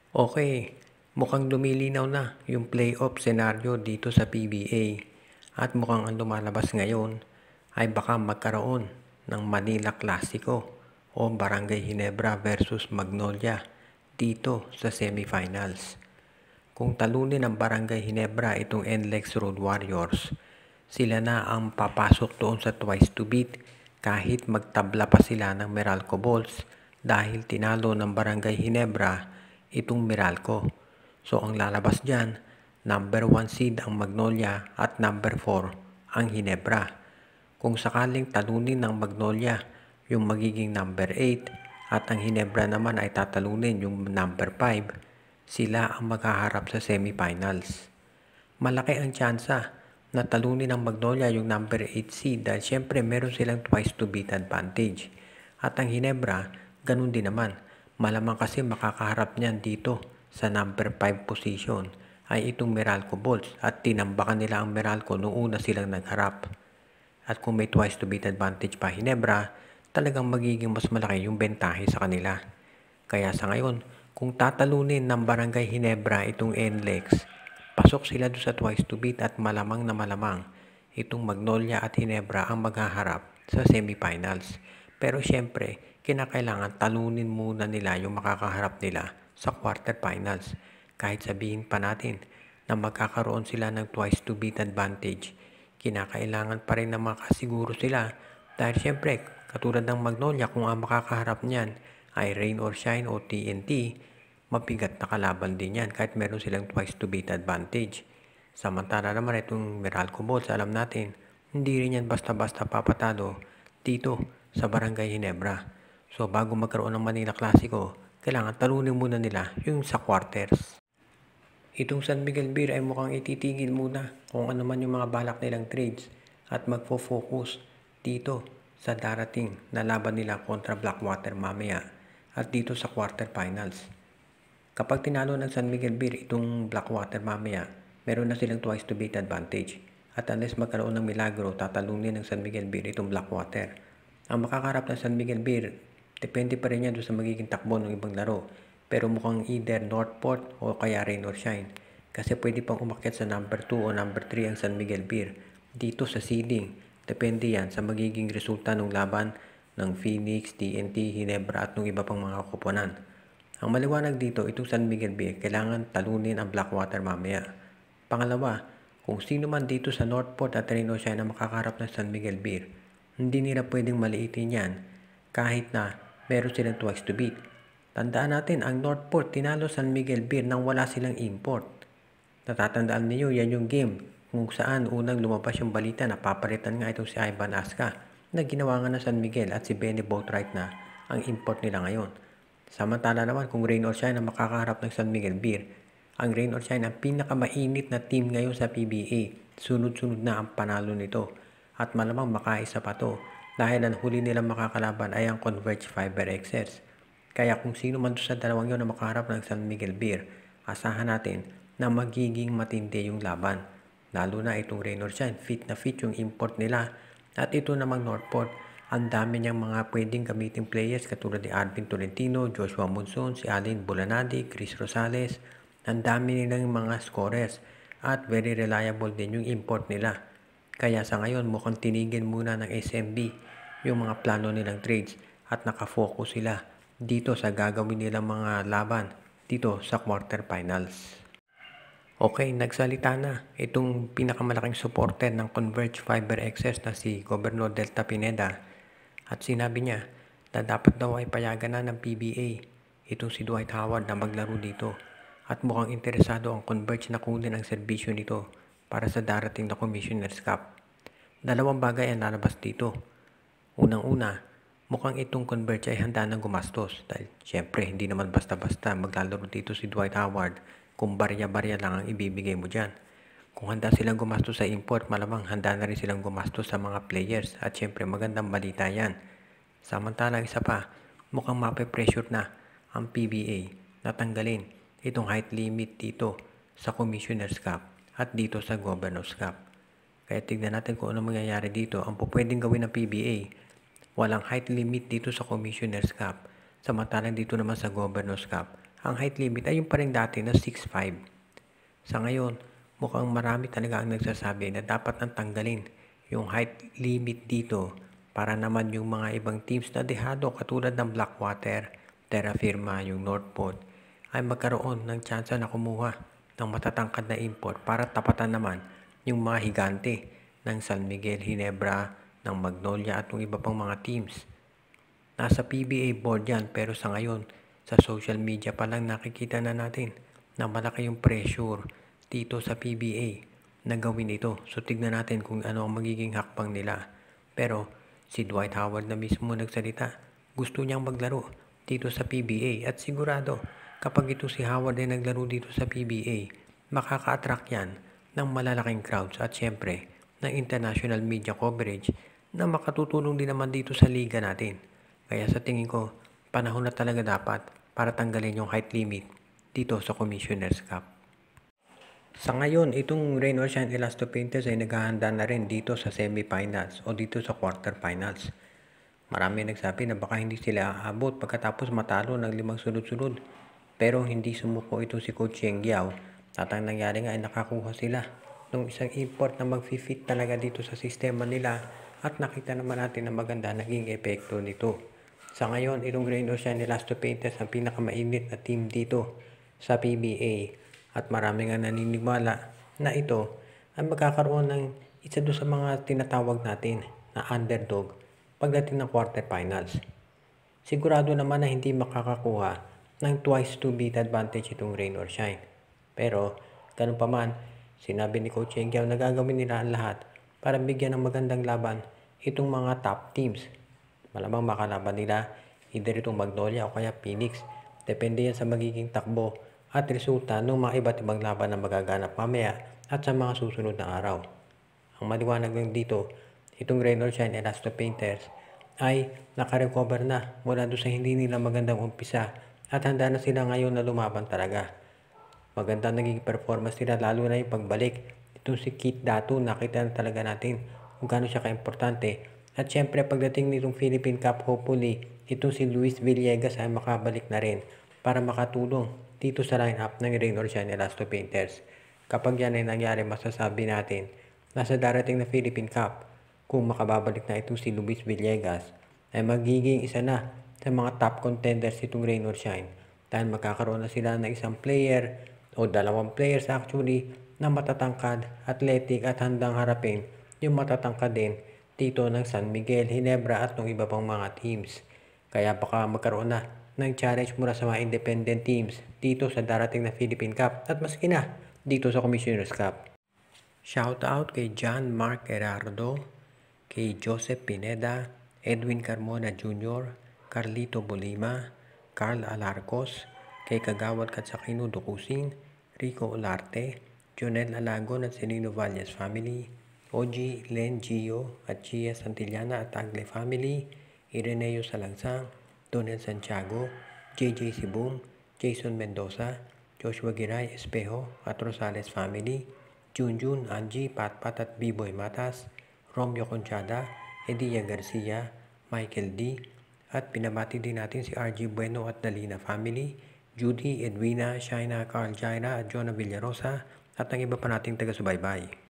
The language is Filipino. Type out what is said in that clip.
Okay, mukhang lumilinaw na yung playoff scenario dito sa PBA at mukhang ang lumalabas ngayon ay baka magkaroon ng Manila Clasico o Barangay Ginebra versus Magnolia dito sa semifinals. Kung talunin ng Barangay Ginebra itong NLEX Road Warriors, sila na ang papasok doon sa twice to beat kahit magtabla pa sila ng Meralco Bulls dahil tinalo ng Barangay Ginebra itong Meralco. So ang lalabas dyan, number 1 seed ang Magnolia at number 4 ang Ginebra. Kung sakaling talunin ng Magnolia yung magiging number 8 at ang Ginebra naman ay tatalunin yung number 5, sila ang maghaharap sa semifinals. Malaki ang tsansa na talunin ng Magnolia yung number 8 seed dahil syempre meron silang twice to beat advantage. At ang Ginebra, ganun din naman. Malamang kasi makakaharap niyan dito sa number 5 position ay itong Meralco Bulls at tinambakan nila ang Meralco noong una silang nagharap. At kung may twice to beat advantage pa Ginebra, talagang magiging mas malaki yung bentahe sa kanila. Kaya sa ngayon, kung tatalunin ng Barangay Ginebra itong NLEX, pasok sila doon sa twice to beat at malamang na malamang itong Magnolia at Ginebra ang maghaharap sa semifinals. Pero syempre, kinakailangan talunin muna nila yung makakaharap nila sa quarterfinals. Kahit sabihin pa natin na magkakaroon sila ng twice to beat advantage, kinakailangan pa rin na makasiguro sila dahil syempre, katulad ng Magnolia, kung ang makakaharap niyan ay Rain or Shine o TNT, mabigat na kalaban din yan kahit meron silang twice to beat advantage. Samantala naman itong Meralco Bulls, alam natin, hindi rin yan basta-basta papatalo dito sa Barangay Ginebra. So bago magkaroon ng Manila Clasico, kailangan talunin muna nila yung sa quarters. Itong San Miguel Beer ay mukhang ititigil muna kung ano man yung mga balak nilang trades at magfo-focus dito sa darating na laban nila kontra Blackwater mamaya at dito sa quarterfinals. Kapag tinalo ng San Miguel Beer itong Blackwater mamaya, meron na silang twice to beat advantage. At unless magkaroon ng milagro, tatalunin ng San Miguel Beer itong Blackwater. Ang makakarap ng San Miguel Beer, depende pa rin yan doon sa magiging takbo ng ibang laro. Pero mukhang either Northport o kaya Rain or Shine. Kasi pwede pang umakyat sa number 2 o number 3 ang San Miguel Beer. Dito sa seeding, depende yan sa magiging resulta ng laban ng Phoenix, TNT, Ginebra at ng iba pang mga koponan. Ang maliwanag dito, itong San Miguel Beer, kailangan talunin ang Blackwater mamaya. Pangalawa, kung sino man dito sa Northport at Rain or Shine na makakaharap ng San Miguel Beer, hindi nila pwedeng maliitin yan kahit na meron silang twice to beat. Tandaan natin, ang Northport tinalo San Miguel Beer nang wala silang import. Natatandaan niyo, yan yung game kung saan unang lumabas yung balita na papalitan nga itong si Ivan Asca na ginawa nga ng San Miguel at si Benny Boatwright na ang import nila ngayon. Samantala naman kung Rain or Shine na makakaharap ng San Miguel Beer, ang Rain or Shine ang pinakamainit na team ngayon sa PBA. Sunod-sunod na ang panalo nito at malamang makaisa pa to dahil ang huli nilang makakalaban ay ang Converge Fiber XS. Kaya kung sino man sa dalawang yun na makaharap ng San Miguel Beer, asahan natin na magiging matindi yung laban. Lalo na itong Rain or Shine, fit na fit yung import nila. At ito namang Northport, ang dami niyang mga pwedeng gamitin players katulad ni Arvin Tolentino, Joshua Monson, si Alin Bulanadi, Chris Rosales. Ang dami nilang mga scorers at very reliable din yung import nila. Kaya sa ngayon mukhang tinigil muna ng SMB yung mga plano nilang trades at nakafocus sila dito sa gagawin nilang mga laban dito sa quarterfinals. Okay, nagsalita na itong pinakamalaking supporter ng Converge Fiber XS na si Governor Delta Pineda at sinabi niya na dapat daw ay payagan na ng PBA itong si Dwight Howard na maglaro dito at mukhang interesado ang Converge na kunin ang serbisyo nito para sa darating na Commissioner's Cup. Dalawang bagay ang lalabas dito. Unang-una, mukhang itong Converge ay handa ng gumastos dahil syempre hindi naman basta-basta maglalaro dito si Dwight Howard kung barya-barya lang ang ibibigay mo dyan. Kung handa silang gumastos sa import, malamang handa na rin silang gumastos sa mga players at syempre magandang balita yan. Samantalang isa pa, mukhang mape-pressure na ang PBA na tanggalin itong height limit dito sa Commissioner's Cup at dito sa Governor's Cup. Kaya tignan natin kung ano mangyayari dito. Ang pwedeng gawin ng PBA, walang height limit dito sa Commissioner's Cup. Samantalang dito naman sa Governor's Cup, ang height limit ay yung pa rin dati na 6'5". Sa ngayon, mukhang marami talaga ang nagsasabi na dapat nang tanggalin yung height limit dito para naman yung mga ibang teams na dehado katulad ng Blackwater, Terra Firma, yung Northport ay magkaroon ng tsansa na kumuha ng matatangkad na import para tapatan naman yung mga higante ng San Miguel, Ginebra, ng Magnolia at yung iba pang mga teams. Nasa PBA board yan pero sa ngayon, sa social media pa lang nakikita na natin na malaki yung pressure dito sa PBA na gawin ito. So tignan natin kung ano ang magiging hakbang nila. Pero si Dwight Howard na mismo nagsalita, gusto niyang maglaro dito sa PBA at sigurado kapag ito si Howard ay naglaro dito sa PBA, makaka-attract yan ng malalaking crowds at syempre ng international media coverage na makatutulong din naman dito sa liga natin. Kaya sa tingin ko, panahon na talaga dapat para tanggalin yung height limit dito sa Commissioner's Cup. Sa ngayon, itong Rain or Shine Elasto Painters ay naghahanda na rin dito sa semifinals o dito sa quarterfinals. Marami nagsabi na baka hindi sila aabot pagkatapos matalo ng 5 sunod-sunod. Pero hindi sumuko ito si Coach Cheng Giao at ang nangyari nga ay nakakuha sila ng isang import na mag-fit talaga dito sa sistema nila at nakita naman natin na maganda naging epekto nito. Sa ngayon, itong Rain or Shine Elasto Painters ang pinakamainit na team dito sa PBA at marami nga naniniwala na ito ay magkakaroon ng isa doon sa mga tinatawag natin na underdog pagdating ng quarterfinals. Sigurado naman na hindi makakakuha ng twice to beat advantage itong Rain or Shine. Pero, ganun pa man, sinabi ni Coach Cheng Giao na gagawin nila ang lahat para bigyan ng magandang laban itong mga top teams. Malamang makalaban nila either itong Magnolia o kaya Phoenix. Depende yan sa magiging takbo at resulta ng mga iba't ibang laban na magaganap mamaya at sa mga susunod na araw. Ang maliwanag lang dito, itong Rain or Shine Elasto Painters ay nakarecover na mula doon sa hindi nila magandang umpisa at handa na sila ngayon na lumaban talaga. Maganda naging performance nila lalo na yung pagbalik. Itong si Keith Datu, nakita na talaga natin kung gaano siya ka-importante. At syempre pagdating nitong Philippine Cup, hopefully itong si Luis Villegas ay makabalik na rin para makatulong dito sa lineup ng Rain or Shine Elasto Painters. Kapag yan ay nangyari, masasabi natin na sa darating na Philippine Cup, kung makababalik na itong si Luis Villegas, ay magiging isa na sa mga top contenders itong Rain or Shine. Dahil magkakaroon na sila ng isang player o dalawang players actually na matatangkad, athletic at handang harapin yung matatangkad din dito ng San Miguel, Ginebra at ng iba pang mga teams. Kaya baka magkaroon na ng challenge mula sa mga independent teams dito sa darating na Philippine Cup at maski na dito sa Commissioner's Cup. Shoutout kay John Mark Gerardo, kay Joseph Pineda, Edwin Carmona Jr., Carlito Bolima, Carl Alarcos, kay Kagawad Katsakino Dukusin, Rico Olarte, Jonel Alagon at Celino Valles family, OG Len Gio at Gia Santillana at Tagle family, Ireneo Salangsang, Donel Santiago, JJ Sibum, Jason Mendoza, Joshua Giray Espejo at Rosales family, Junjun, Angie, Patpat at B-Boy Matas, Romeo Conchada, Edia Garcia, Michael D. At pinabati din natin si RG Bueno at Dalina family, Judy, Edwina, Shaina, Carl Jaira at Jonah Villarosa at ang iba pa nating taga-subaybay.